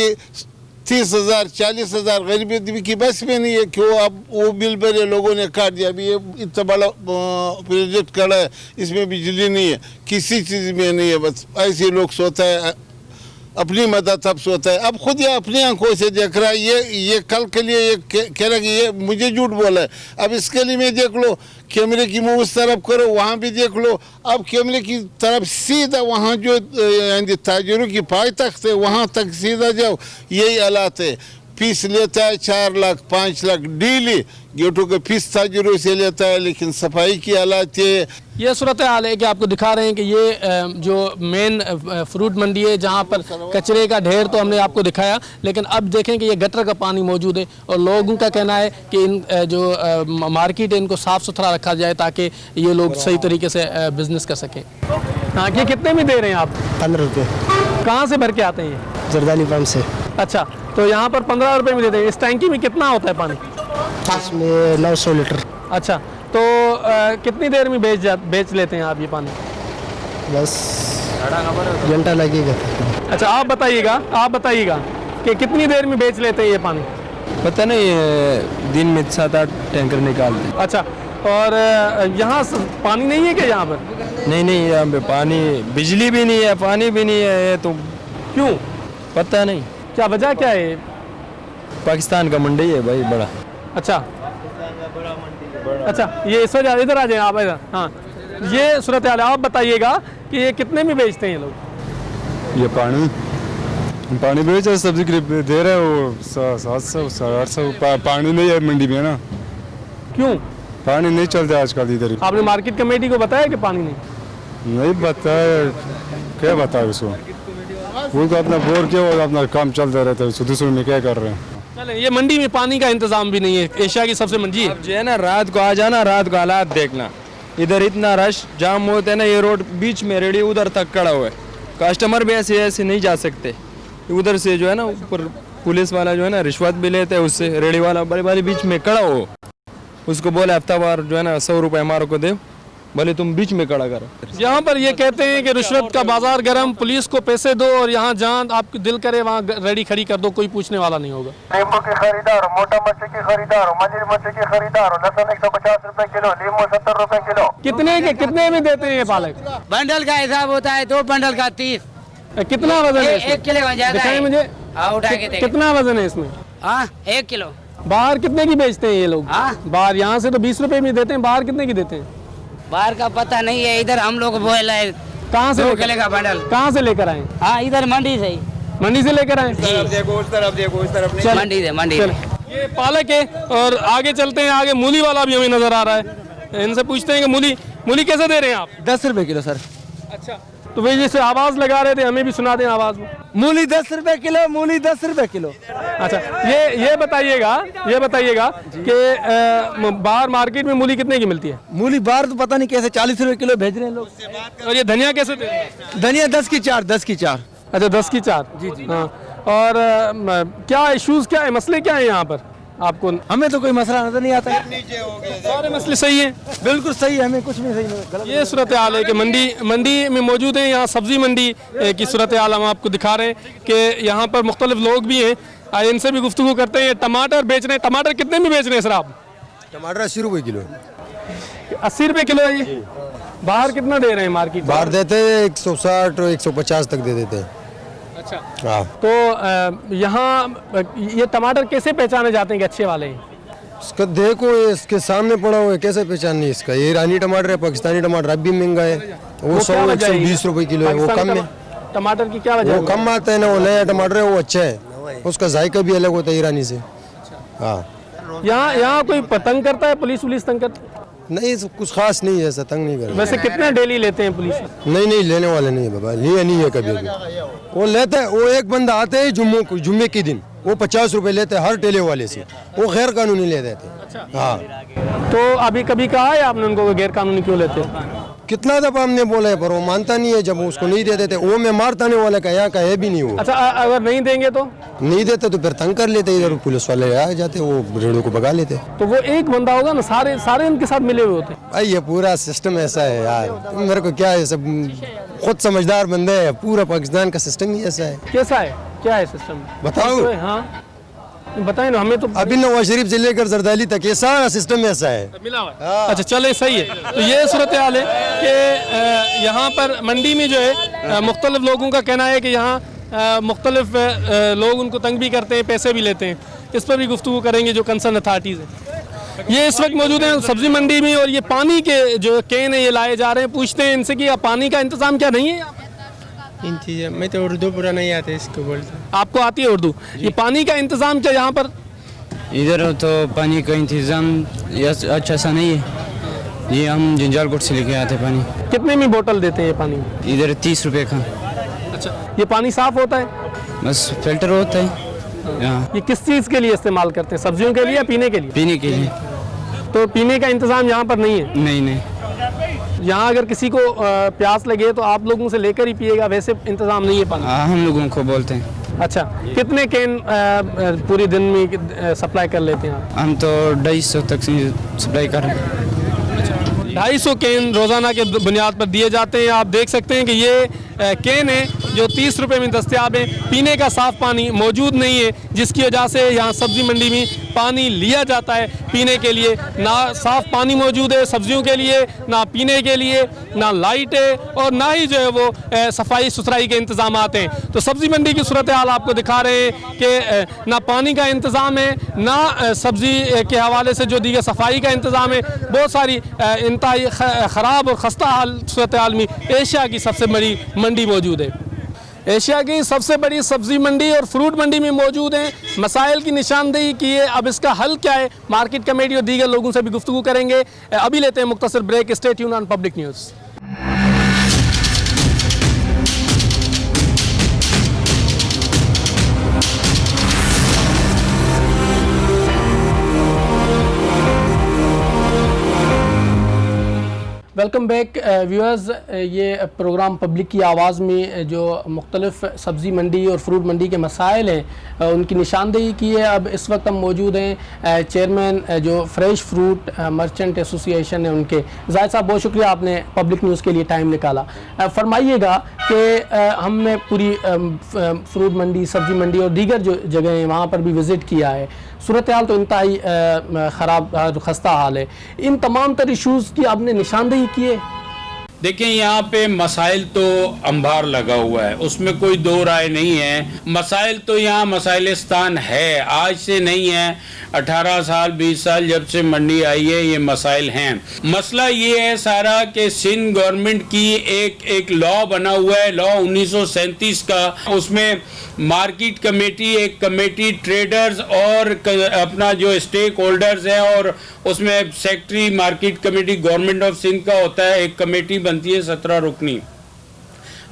30,000 40,000 गरीबी आदमी की बस में नहीं है क्यों। अब वो बिल भरे लोगों ने काट दिया। अभी ये इतना बड़ा प्रोजेक्ट खड़ा है, इसमें बिजली नहीं है, किसी चीज़ में नहीं है, बस ऐसे लोग सोता है, अपनी मदद तब सोता है। अब खुद ये अपनी आंखों से देख रहा है। ये कल के लिए ये कह रहा है कि ये मुझे झूठ बोला है। अब इसके लिए मैं देख लो, कैमरे की मुँह उस तरफ करो, वहाँ भी देख लो। अब कैमरे की तरफ सीधा वहाँ जो ताजिरों की पाई तख्त है वहाँ तक सीधा जाओ, यही हालात है। फीस लेता है 4 लाख 5 लाख डेली, गेटों के फीस ताजिरों से लेता है, लेकिन सफाई की हालात ये सूरत हाल है कि आपको दिखा रहे हैं कि ये जो मेन फ्रूट मंडी है जहाँ पर कचरे का ढेर तो हमने आपको दिखाया, लेकिन अब देखें कि ये गटर का पानी मौजूद है और लोगों का कहना है कि इन जो मार्केट है इनको साफ़ सुथरा रखा जाए ताकि ये लोग सही तरीके से बिज़नेस कर सकें। हाँ, ये कितने में दे रहे हैं आप? 15 रुपये। कहाँ से भर के आते हैं ये? जरदानी पंप से। अच्छा, तो यहाँ पर 15 रुपये में देते हैं। इस टैंकी में कितना होता है पानी? इसमें 900 लीटर। अच्छा, तो कितनी देर में बेच लेते हैं आप ये पानी? बस घंटा लगेगा। अच्छा, आप बताइएगा कि कितनी देर में बेच लेते हैं ये पानी? पता नहीं, दिन में 7-8 टैंकर निकालते हैं। अच्छा, और यहाँ पानी नहीं है क्या यहाँ पर? नहीं, यहाँ पे पानी, बिजली भी नहीं है, पानी भी नहीं है। तो क्यों? पता नहीं क्या वजह क्या है? पाकिस्तान का मंडी है भाई बड़ा। अच्छा, ये इस वजह, इधर आ जाए आप इधर। हाँ, ये सूरत हाल है। आप बताइएगा कि ये कितने में बेचते हैं ये लोग? ये पानी बेच रहे, सब्जी दे रहे वो 700-800। पानी नहीं है मंडी में ना। क्यों? पानी नहीं चलता आजकल इधर। आपने मार्केट कमेटी को बताया कि पानी नहीं बताया? क्या बताया उसको? वो तो अपना बोर किया और अपना काम चलता रहता है। दूसरे में क्या कर रहे हैं? चलें, ये मंडी में पानी का इंतजाम भी नहीं है, एशिया की सबसे मंडी है। अब जो है ना, रात को आ जाना, रात को हालात देखना, इधर इतना रश जाम होता है ना, ये रोड बीच में रेडी उधर तक खड़ा हुआ है। कस्टमर भी ऐसे नहीं जा सकते। उधर से जो है ना, ऊपर पुलिस वाला जो है ना रिश्वत भी लेते हैं उससे। रेडी वाला बड़े बीच में खड़ा हो, उसको बोले हफ्तावार जो है ना 100 रुपये हमारे को दे, भले तुम बीच में खड़ा करो। यहाँ पर ये कहते हैं कि रिश्वत का बाजार गर्म, पुलिस को पैसे दो और यहाँ जहाँ आपकी दिल करे वहाँ रेडी खड़ी कर दो, कोई पूछने वाला नहीं होगा। नींबू की खरीदार हो, मोटा मिर्ची की खरीदार हो, मंजरी मिर्ची की खरीदार हो, लहसुन 150 रुपए किलो, नींबू 70 रुपए किलो। कितने में देते हैं ये पालक? बंडल का हिसाब होता है, 2 बंडल का 30। कितना वजन है? 1 किलो ज्यादा है। मुझे उठा के देखिए। कितना वजन है इसमें? 1 किलो। बाहर कितने की बेचते हैं ये लोग? बाहर यहाँ से तो 20 रुपए में देते हैं, बाहर कितने की देते हैं? बाहर का पता नहीं है, इधर हम लोग बोला है। कहाँ से लेकर बंडल? कहाँ से लेकर आए? हाँ, इधर मंडी से ही। मंडी से लेकर आए? देखो उस तरफ मंडी से। ये पालक है और आगे चलते हैं, आगे मूली वाला भी हमें नजर आ रहा है। इनसे पूछते हैं कि मूली कैसे दे रहे हैं आप? 10 रुपए किलो सर। अच्छा, तो वे जैसे आवाज लगा रहे थे, हमें भी सुना दें आवाज। मूली 10 रुपए किलो, मूली 10 रुपए किलो। अच्छा, ये बताइएगा कि बाहर मार्केट में मूली कितने की मिलती है? मूली बाहर तो पता नहीं कैसे 40 रुपए किलो भेज रहे हैं लोग। और ये धनिया कैसे दे रहे हैं? धनिया 10 की 4। अच्छा, 10 की 4। जी। हाँ, और क्या इश्यूज क्या है, मसले क्या है यहाँ पर आपको? हमें तो कोई मसला नजर नहीं आता। सारे मसले सही हैं? बिल्कुल सही है, हमें कुछ भी सही नहीं। ये सूरत हाल है कि मंडी में मौजूद है। यहाँ सब्जी मंडी की सूरत हाल हम आपको दिखा रहे हैं कि यहाँ पर मुख्तलिफ लोग भी हैं, आइए इनसे भी गुफ्तगू करते हैं। टमाटर बेच रहे हैं, टमाटर कितने में बेच रहे हैं सर आप? टमाटर 80 रुपए किलो। 80 रुपए किलो है ये। बाहर कितना दे रहे हैं मार्केट? बाहर देते हैं 160 और 150 तक दे देते हैं। अच्छा, हाँ। तो यहाँ ये टमाटर कैसे पहचाने जाते हैं कि अच्छे वाले हैं? इसका देखो, इसके सामने पड़ा हुआ है, कैसे पहचाननी इसका? ये ईरानी टमाटर है, पाकिस्तानी टमाटर अब भी महंगा है, वो 100-120 रुपए किलो है, वो कम है। टमाटर की क्या वजह? वो कम आता है ना, वो नया टमाटर है वो अच्छा है, उसका जायका भी अलग होता है ईरानी से। हाँ, यहाँ कोई तंग करता है? पुलिस तंग करती? नहीं, कुछ खास नहीं है, ऐसा तंग नहीं कर। वैसे कितना डेली लेते हैं पुलिस? नहीं, लेने वाले नहीं है बाबा, लिए नहीं है कभी भी। वो लेते है, वो एक बंदा आते है जुम्मे के दिन, वो 50 रुपए लेते हैं हर ठेले वाले से, वो गैर कानूनी ले देते। हाँ, तो अभी कभी कहा है आपने उनको गैर कानूनी क्यों लेते? कितना दफा हमने बोला है पर वो मानता नहीं है। जब उसको नहीं दे देते, वो मैं मारता नहीं वाला का यहाँ का है भी नहीं वो। अच्छा, अगर नहीं देंगे तो? नहीं देते तो फिर तंग कर लेते, इधर पुलिस वाले आ जाते, वो रेड़ों को भगा लेते। तो वो एक बंदा होगा ना, सारे उनके साथ मिले हुए होते? भाई ये पूरा सिस्टम ऐसा है यार, मेरे को क्या है, सब खुद समझदार बंदे है, पूरा पाकिस्तान का सिस्टम ही ऐसा है। कैसा है? क्या है सिस्टम? बताओ। तो हाँ बताएं ना हमें तो। अभी नवाज शरीफ से लेकर जरदारी तक ये सारा सिस्टम ऐसा है। मिला हुआ है। अच्छा चले सही है। तो ये सूरत हाल है कि यहाँ पर मंडी में जो है मुख्तलिफ लोगों का कहना है कि यहाँ मुख्तलिफ लोग उनको तंग भी करते हैं, पैसे भी लेते हैं। इस पर भी गुफ्तगू करेंगे जो कंसर्न अथॉरिटीज़ हैं। ये इस वक्त मौजूद हैं सब्जी मंडी में और ये पानी के जो कैन है ये लाए जा रहे हैं। पूछते हैं इनसे कि पानी का इंतज़ाम क्या नहीं है इन चीज़ें? मैं तो उर्दू पूरा नहीं आते इसको बोलते। आपको आती है उर्दू? ये पानी का इंतज़ाम क्या यहाँ पर? इधर तो पानी का इंतज़ाम अच्छा सा नहीं है। ये हम जंजालकोट से लेके आते पानी। कितने में बोतल देते हैं ये पानी? इधर 30 रुपए का। अच्छा ये पानी साफ़ होता है? बस फिल्टर होता है। ये किस चीज़ के लिए इस्तेमाल करते हैं? सब्जियों के लिए या पीने के लिए? पीने के लिए। तो पीने का इंतज़ाम यहाँ पर नहीं है? नहीं। यहाँ अगर किसी को प्यास लगे तो आप लोगों से लेकर ही पिएगा, वैसे इंतज़ाम नहीं है पानी? हम लोगों को बोलते हैं। अच्छा कितने कैन पूरे दिन में सप्लाई कर लेते हैं आप? हम तो 250 तक सप्लाई कर रहे हैं। 250 कैन रोज़ाना के बुनियाद पर दिए जाते हैं। आप देख सकते हैं कि ये कैन है जो 30 रुपए में दस्तयाब है। पीने का साफ़ पानी मौजूद नहीं है, जिसकी वजह से यहाँ सब्ज़ी मंडी में पानी लिया जाता है पीने के लिए। ना साफ़ पानी मौजूद है सब्जियों के लिए, ना पीने के लिए, ना लाइट है और ना ही जो है वो सफाई सुथराई के इंतज़ाम हैं। तो सब्ज़ी मंडी की सूरत हाल आपको दिखा रहे हैं कि ना पानी का इंतज़ाम है, ना सब्ज़ी के हवाले से जो दीगर सफाई का इंतज़ाम है। बहुत सारी इंतहाई ख़राब और खस्ता हाल सूरत हाल में एशिया की सबसे बड़ी मंडी मौजूद है। एशिया की सबसे बड़ी सब्ज़ी मंडी और फ्रूट मंडी में मौजूद हैं। मसाइल की निशानदेही की है, अब इसका हल क्या है? मार्केट कमेटी और दीगर लोगों से भी गुफ्तगू करेंगे। अभी लेते हैं मुख्तसर break. Stay tune on public news. Welcome back viewers. ये प्रोग्राम पब्लिक की आवाज़ में जो मुख्तलिफ सब्ज़ी मंडी और फ्रूट मंडी के मसाइल हैं उनकी निशानदेही की है। अब इस वक्त हम मौजूद हैं चेयरमैन जो फ्रेश फ्रूट मर्चेंट एसोसिएशन है उनके। जाहिद साहब बहुत शुक्रिया आपने पब्लिक न्यूज़ के लिए टाइम निकाला। फरमाइएगा कि हमने पूरी फ्रूट मंडी, सब्ज़ी मंडी और दीगर जो जगह हैं वहाँ पर भी विज़िट किया है। सूरत हाल तो इंतहाई ख़राब खस्ता हाल है। इन तमाम तर इशूज़ की आपने निशानदेही की है? देखिए यहाँ पे मसाइल तो अंबार लगा हुआ है, उसमें कोई दो राय नहीं है। मसाइल तो यहाँ मसाइलिस्तान है, आज से नहीं है। 18 साल 20 साल जब से मंडी आई है ये मसाइल हैं। मसला ये है सारा कि सिंध गवर्नमेंट की एक लॉ बना हुआ है, लॉ 1937 का। उसमें मार्केट कमेटी, एक कमेटी ट्रेडर्स और अपना जो स्टेक होल्डर्स है, और उसमें secretary market committee government of Sindh का होता है। एक कमेटी बनती है 17 रुकनी,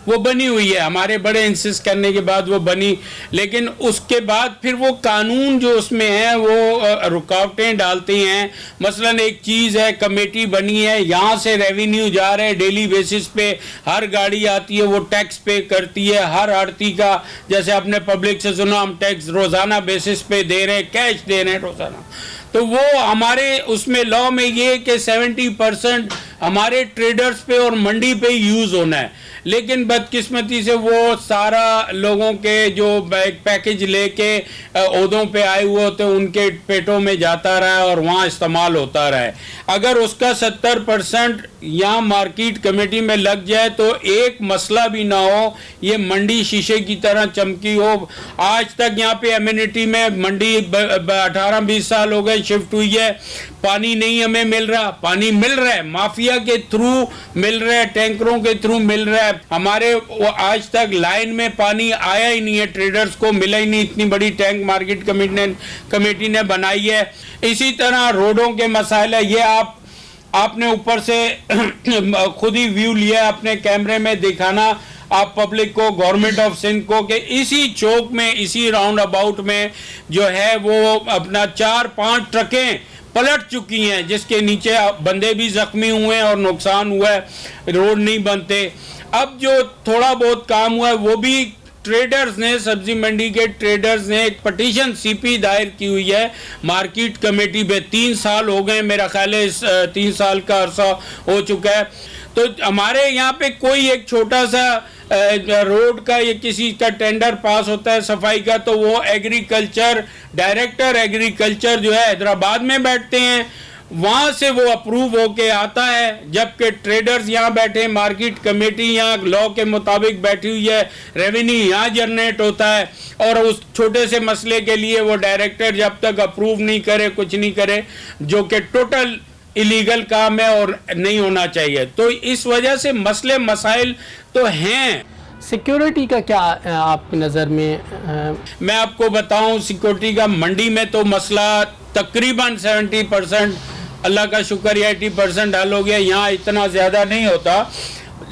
वो बनी हुई है। हमारे बड़े इंसिस्ट करने के बाद वो बनी, लेकिन उसके बाद फिर वो कानून जो उसमें है वो रुकावटें डालती हैं। मसलन एक चीज़ है, कमेटी बनी है, यहाँ से रेवेन्यू जा रहे हैं डेली बेसिस पे, हर गाड़ी आती है वो टैक्स पे करती है। हर आड़ती का, जैसे आपने पब्लिक से सुना, हम टैक्स रोज़ाना बेसिस पे दे रहे हैं, कैश दे रहे हैं रोज़ाना। तो वो हमारे उसमें लॉ में ये कि 70% हमारे ट्रेडर्स पे और मंडी पे यूज़ होना है। लेकिन बदकिस्मती से वो सारा लोगों के जो पैकेज लेके ओहदों पे आए हुए होते उनके पेटों में जाता रहा है और वहाँ इस्तेमाल होता रहा है। अगर उसका 70% यहाँ मार्केट कमेटी में लग जाए तो एक मसला भी ना हो, ये मंडी शीशे की तरह चमकी हो। आज तक यहाँ पे एम्यूनिटी में मंडी 18-20 साल हो गए शिफ्ट हुई है, पानी नहीं हमें मिल रहा। पानी मिल रहा है, माफिया के थ्रू मिल रहा है, टैंकरों के थ्रू मिल रहा है। हमारे आज तक लाइन में पानी आया ही नहीं है, ट्रेडर्स को मिला ही नहीं। इतनी बड़ी टैंक मार्केट कमेटी ने बनाई है। इसी तरह रोडों के मसाइल है, ये आपने ऊपर से खुद ही व्यू लिया अपने कैमरे में दिखाना आप पब्लिक को, गवर्नमेंट ऑफ सिंध को, कि इसी चौक में, इसी राउंड अबाउट में जो है वो अपना 4-5 ट्रकें पलट चुकी हैं, जिसके नीचे बंदे भी जख्मी हुए हैं और नुकसान हुआ है, रोड नहीं बनते। अब जो थोड़ा बहुत काम हुआ है वो भी ट्रेडर्स ने, सब्जी मंडी के ट्रेडर्स ने एक पटिशन सीपी दायर की हुई है मार्केट कमेटी पे। 3 साल हो गए मेरा ख्याल है, 3 साल का अरसा हो चुका है। तो हमारे यहाँ पे कोई एक छोटा सा रोड का या किसी का टेंडर पास होता है सफाई का, तो वो एग्रीकल्चर डायरेक्टर एग्रीकल्चर जो है हैदराबाद में बैठते हैं, वहाँ से वो अप्रूव होके आता है, जबकि ट्रेडर्स यहाँ बैठे, मार्केट कमेटी यहाँ लॉ के मुताबिक बैठी हुई है, रेवेन्यू यहाँ जनरेट होता है, और उस छोटे से मसले के लिए वो डायरेक्टर जब तक अप्रूव नहीं करे कुछ नहीं करे, जो कि टोटल इलीगल काम है और नहीं होना चाहिए। तो इस वजह से मसले मसाइल तो हैं। सिक्योरिटी का क्या आपकी नज़र में? मैं आपको बताऊं, सिक्योरिटी का मंडी में तो मसला तकरीबन 70%, अल्लाह का शुक्र 80% हल हो गया, यहाँ इतना ज़्यादा नहीं होता,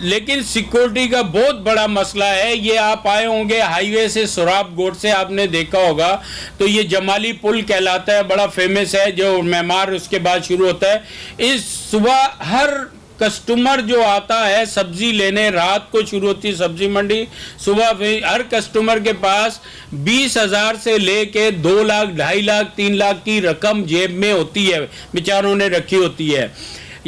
लेकिन सिक्योरिटी का बहुत बड़ा मसला है। ये आप आए होंगे हाईवे से सुराब गोट से, आपने देखा होगा, तो ये जमाली पुल कहलाता है, बड़ा फेमस है, जो मेमार उसके बाद शुरू होता है। इस सुबह हर कस्टमर जो आता है सब्जी लेने, रात को शुरू होती है सब्जी मंडी, सुबह हर कस्टमर के पास 20,000 से लेके 2 लाख 2.5 लाख 3 लाख की रकम जेब में होती है, बेचारों ने रखी होती है।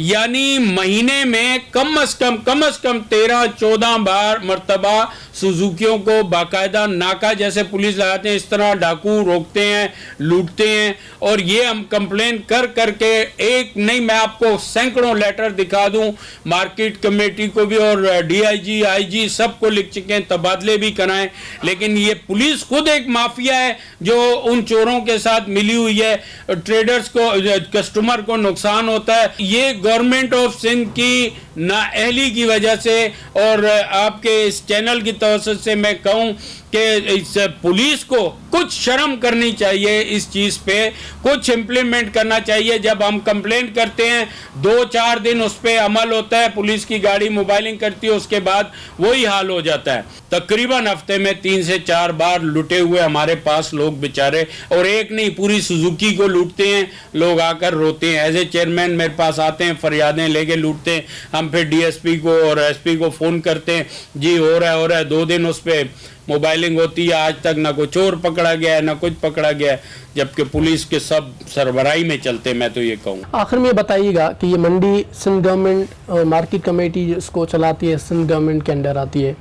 यानी महीने में कम से कम 13-14 बार मरतबा सुजुकियों को बाकायदा नाका जैसे पुलिस लगाते हैं, इस तरह डाकू रोकते हैं, लूटते हैं। और ये हम कंप्लेन कर करके एक नहीं, मैं आपको सैकड़ों लेटर दिखा दूं, मार्केट कमेटी को भी और DIG IG सबको लिख चुके हैं, तबादले भी कराएं, लेकिन ये पुलिस खुद एक माफिया है जो उन चोरों के साथ मिली हुई है। ट्रेडर्स को, कस्टमर को नुकसान होता है। ये गवर्नमेंट ऑफ सिंध की नाअहली की वजह से, और आपके इस चैनल की तवज्जो से मैं कहूं कि इस पुलिस को कुछ शर्म करनी चाहिए, इस चीज़ पे कुछ इम्प्लीमेंट करना चाहिए। जब हम कंप्लेंट करते हैं 2-4 दिन उस पर अमल होता है, पुलिस की गाड़ी मोबाइलिंग करती है, उसके बाद वही हाल हो जाता है। तकरीबन हफ्ते में 3 से 4 बार लुटे हुए हमारे पास लोग बेचारे, और एक नहीं पूरी सुजुकी को लूटते हैं, लोग आकर रोते हैं। एज ए चेयरमैन मेरे पास आते हैं, फरियादें लेके लूटते हैं, हम फिर DSP को और SP को फ़ोन करते हैं, जी हो रहा है 2 दिन उस पर मोबाइलिंग होती है, आज तक ना कोई चोर पकड़ा गया है ना कुछ पकड़ा गया है, जबकि पुलिस के सब सरबराही में चलते हैं। मैं तो ये कहूँ। आखिर में बताइएगा कि ये मंडी सिंध गवर्नमेंट और मार्केट कमेटी इसको चलाती है, सिंध गवर्नमेंट के अंडर आती है,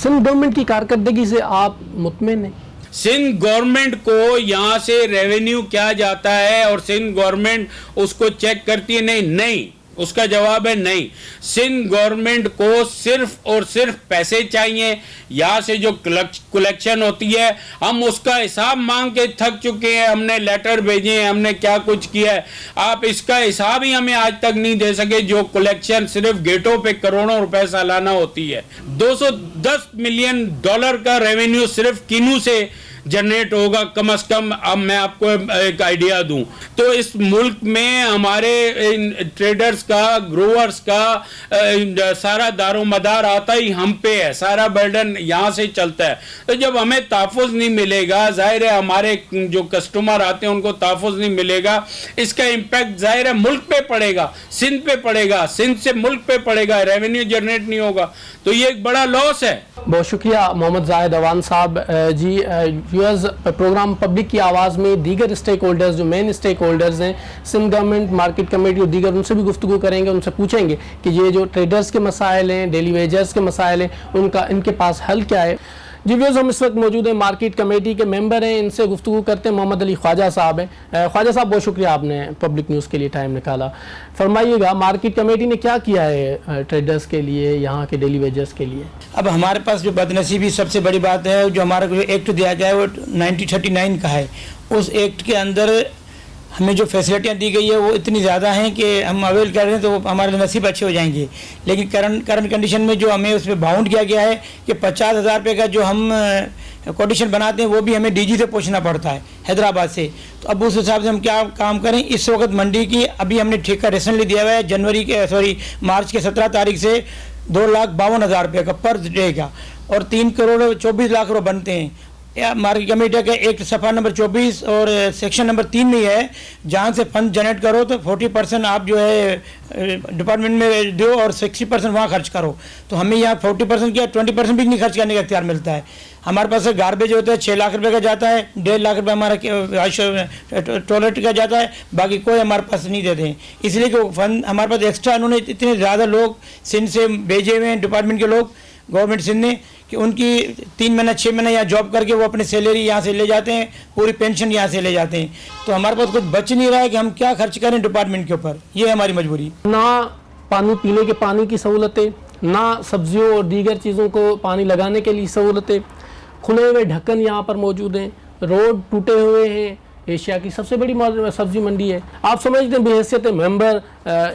सिंध गवर्नमेंट की कारकर्दगी से आप मुतमिन हैं? सिंध गवर्नमेंट को यहाँ से रेवेन्यू क्या जाता है और सिंध गवर्नमेंट उसको चेक करती है? नहीं, उसका जवाब है नहीं। सिंध गवर्नमेंट को सिर्फ और सिर्फ पैसे चाहिए। यहाँ से जो कलेक्शन होती है हम उसका हिसाब मांग के थक चुके हैं, हमने लेटर भेजे हैं, हमने क्या कुछ किया है, आप इसका हिसाब ही हमें आज तक नहीं दे सके। जो कलेक्शन सिर्फ गेटों पे करोड़ों रुपए सालाना होती है, $210 मिलियन का रेवेन्यू सिर्फ किन्नू से जनरेट होगा कम से कम। अब मैं आपको एक आइडिया दूं तो इस मुल्क में हमारे ट्रेडर्स का, ग्रोवर्स का सारा दारोमदार आता ही हम पे है, सारा बर्डन यहाँ से चलता है। तो जब हमें तहफ़्फ़ुज़ नहीं मिलेगा, जाहिर है हमारे जो कस्टमर आते हैं उनको तहफ़्फ़ुज़ नहीं मिलेगा, इसका इम्पैक्ट जाहिर है मुल्क पे पड़ेगा, सिंध पे पड़ेगा, सिंध से मुल्क पे पड़ेगा, रेवेन्यू जनरेट नहीं होगा, तो ये एक बड़ा लॉस है। बहुत शुक्रिया मोहम्मद जाहिद अवान साहब जी। व्यूअर्स, प्रोग्राम पब्लिक की आवाज़ में दीगर स्टेक होल्डर्स, जो मेन स्टेक होल्डर्स हैं, सिंध गवर्नमेंट, मार्केट कमेटी और दीगर, उनसे भी गुफ्तगू करेंगे, उनसे पूछेंगे कि ये जो ट्रेडर्स के मसाइल हैं, डेली वेजर्स के मसाइल हैं, उनका इनके पास हल क्या है। जी व्यूअर्स, हम इस वक्त मौजूद हैं, मार्केट कमेटी के मेंबर हैं, इनसे गुफ्तगू करते हैं। मोहम्मद अली ख्वाजा साहब हैं। ख्वाजा साहब, बहुत शुक्रिया आपने पब्लिक न्यूज़ के लिए टाइम निकाला। फरमाइएगा, मार्केट कमेटी ने क्या किया है ट्रेडर्स के लिए, यहाँ के डेली वेजर्स के लिए? अब हमारे पास जो बदनसीबी सबसे बड़ी बात है, जो हमारा जो एक्ट दिया गया है वो 1939 का है। उस एक्ट के अंदर हमें जो फैसिलिटियाँ दी गई है वो इतनी ज़्यादा हैं कि हम अवेल कर रहे हैं तो हमारे नसीब अच्छे हो जाएंगे। लेकिन करंट कंडीशन में जो हमें उसमें बाउंड किया गया है कि 50,000 रुपये का जो हम कोटेशन बनाते हैं वो भी हमें DG से पूछना पड़ता है, हैदराबाद से। तो अब उस हिसाब से हम क्या काम करें। इस वक्त मंडी की अभी हमने ठेका रिसेंटली दिया हुआ है, मार्च के 17 तारीख से 2,52,000 रुपये का पर डे का, और 3 करोड़ 24 लाख रुपये बनते हैं। मार्केट कमेटी का एक सफ़ा नंबर 24 और सेक्शन नंबर 3 में है, जहाँ से फंड जनरेट करो तो 40% आप जो है डिपार्टमेंट में दो और 60% वहाँ खर्च करो। तो हमें यहाँ 40% क्या 20% भी नहीं खर्च करने का इख्तियार मिलता है। हमारे पास गार्बेज होता है 6 लाख रुपए का जाता है, 1.5 लाख रुपये हमारा टॉयलेट का जाता है, बाकी कोई हमारे पास नहीं देते हैं। इसलिए कि फंड हमारे पास एक्स्ट्रा, उन्होंने इतने ज़्यादा लोग सिंध से भेजे हुए हैं डिपार्टमेंट के लोग, गवर्नमेंट सिंध ने कि उनकी 3 महीना 6 महीना यहाँ जॉब करके वो अपनी सैलरी यहाँ से ले जाते हैं, पूरी पेंशन यहाँ से ले जाते हैं। तो हमारे पास कुछ बच नहीं रहा है कि हम क्या खर्च करें डिपार्टमेंट के ऊपर, ये है हमारी मजबूरी। ना पानी पीने के पानी की सहूलतें, ना सब्जियों और दीगर चीज़ों को पानी लगाने के लिए सहूलतें, खुले हुए ढक्कन यहाँ पर मौजूद हैं, रोड टूटे हुए हैं। एशिया की सबसे बड़ी सब्जी मंडी है। आप समझते हैं बहैसियत मेंबर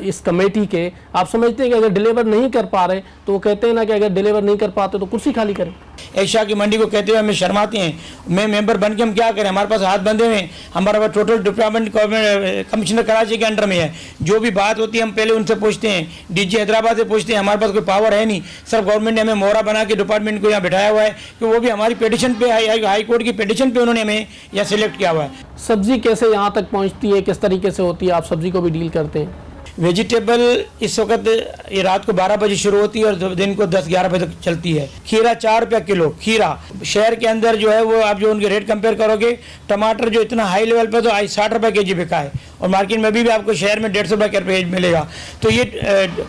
इस कमेटी के, आप समझते हैं कि अगर डिलीवर नहीं कर पा रहे तो वो कहते हैं ना कि अगर डिलीवर नहीं कर पाते तो कुर्सी खाली करें। एशिया की मंडी को कहते हुए हमें शर्माते हैं, मैं मेंबर बन के हम क्या करें, हमारे पास हाथ बंधे हुए हैं। हमारा पास टोटल डिपार्टमेंट कमिश्नर कराची के अंडर में है, जो भी बात होती है हम पहले उनसे पूछते हैं, डीजी हैदराबाद से पूछते हैं। हमारे पास कोई पावर है नहीं, सिर्फ गवर्नमेंट ने हमें मोहरा बना के डिपार्टमेंट को यहाँ बिठाया हुआ है कि वो भी हमारी पिटिशन पे, हाई कोर्ट की पिटिशन पे उन्होंने हमें यहाँ सिलेक्ट किया हुआ है। सब्जी कैसे यहाँ तक पहुँचती है, किस तरीके से होती है, आप सब्जी को भी डील करते हैं? वेजिटेबल इस वक्त ये रात को 12 बजे शुरू होती है और दिन को 10-11 बजे तक चलती है। खीरा 4 रुपया किलो, खीरा शहर के अंदर जो है वो आप जो उनके रेट कंपेयर करोगे, टमाटर जो इतना हाई लेवल पे तो 60 रुपये केजी बिका है और मार्केट में भी आपको शहर में 150 रुपये के मिलेगा। तो ये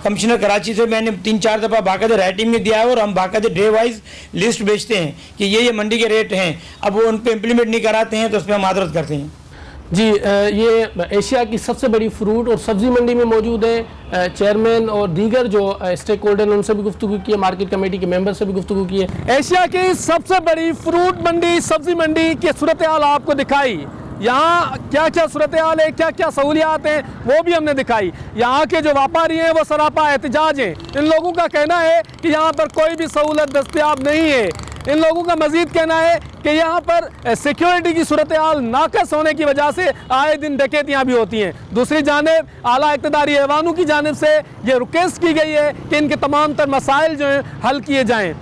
कमिश्नर कराची से मैंने 3-4 दफ़ा बाकायदा राइटिंग में दिया है और हम बाकायदा डे वाइज लिस्ट बेचते हैं कि ये मंडी के रेट हैं। अब वो उन पर इम्प्लीमेंट नहीं कराते हैं तो उस पर हम मादरत करते हैं। जी, ये एशिया की सबसे बड़ी फ्रूट और सब्जी मंडी में मौजूद है। चेयरमैन और दीगर जो स्टेक होल्डर उनसे भी गुफ्तगू की है, मार्केट कमेटी के मेंबर से भी गुफ्तगू की है। एशिया की सबसे बड़ी फ्रूट मंडी, सब्जी मंडी की सूरत हाल आपको दिखाई। यहाँ क्या क्या सूरत हाल है, क्या क्या सहूलियात हैं, वो भी हमने दिखाई। यहाँ के जो व्यापारी हैं वो सरापा एहतजाज हैं। इन लोगों का कहना है कि यहाँ पर कोई भी सहूलत दस्तयाब नहीं है। इन लोगों का मजीद कहना है कि यहाँ पर सिक्योरिटी की सूरत हाल नाकस होने की वजह से आए दिन डकैतियाँ भी होती हैं। दूसरी जानिब आला इक़्तिदारी ऐवानों की जानिब से ये रिक्वेस्ट की गई है कि इनके तमाम तर मसाइल जो हैं हल किए जाएँ।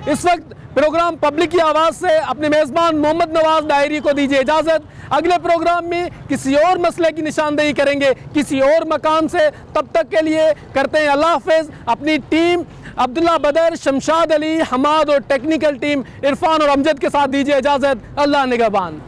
इस वक्त प्रोग्राम पब्लिक की आवाज़ से अपने मेज़बान मोहम्मद नवाज़ डायरी को दीजिए इजाज़त। अगले प्रोग्राम में किसी और मसले की निशानदेही करेंगे किसी और मकाम से। तब तक के लिए करते हैं अल्लाह हाफ़िज़। अपनी टीम अब्दुल्ला बदर, शमशाद अली, हमाद और टेक्निकल टीम इरफान और अमजद के साथ दीजिए इजाज़त। अल्लाह निगहबान।